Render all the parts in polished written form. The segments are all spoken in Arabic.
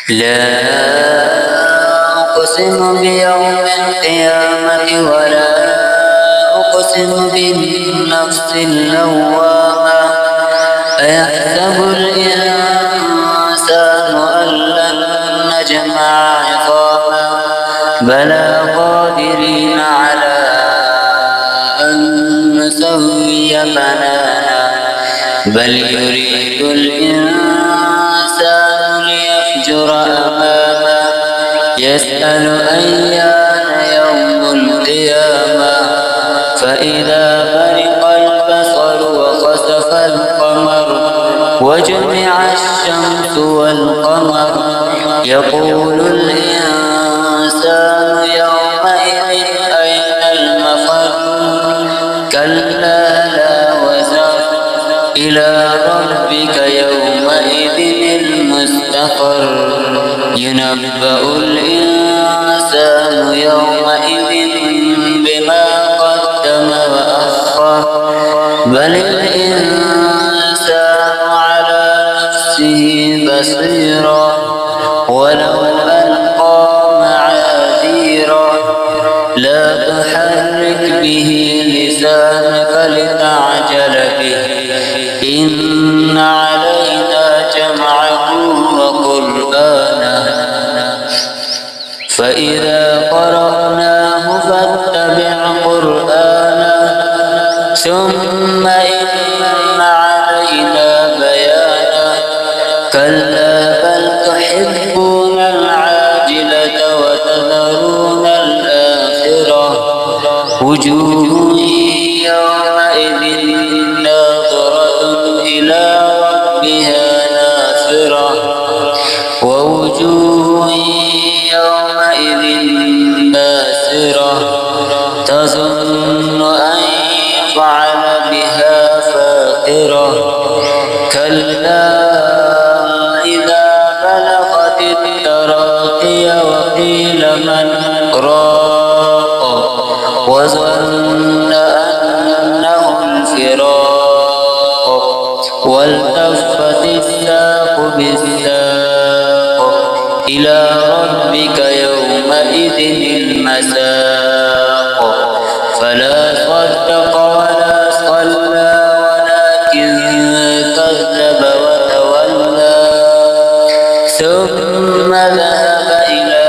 لا أقسم بيوم القيامة ولا أقسم بالنفس اللوامة أيحسب الإنسان أن لن نجمع عظاما بلى قادرين على أن نسوي بنانا بل يريد الإنسان ليفجر أمامه يسأل أيان يوم القيامة فإذا برق البصر وخسف القمر وجمع الشمس والقمر يقول الإنسان يومئذ أين المفر كلا لا وزر إلى ربك يومئذ المستقر ينبأ الإنسان يومئذ بما قدم وأخر بل الإنسان على نفسه بصيرا ولو ألقى معاذيرا لا تحرك به لسانك لتعجل به إن علينا جمعه وقرآنه فإذا قرأناه فاتبع قرآنه ثم إن علينا بيانه كلا بل تحبون العاجلة وتذرون الآخرة وجوه يومئذ ناظرة إلى ربها ناظرة ووجوه يومئذ باسرة تظن أن يفعل بها فاقرة كلا إذا بلغت التراقي وقيل من راق وظن أنه الفراق والتفت الساق بالساق إلى ربك يومئذ المساق فلا صدق ولا صلى ولكن كذب وتولى ثم ذهب إلى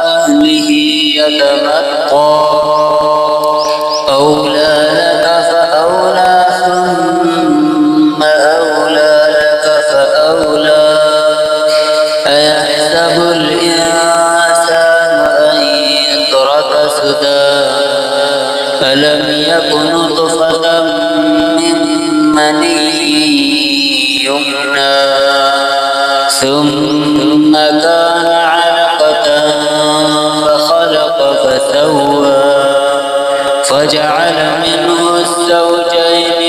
أهله يتمطى أولى لك فأولى ثم أولى لك فأولى أيحسب الإنسان أن يترك سدى ألم يكن نطفة من مني يمنى ثم كان علقة فخلق فسوى فجعل منه الزوجين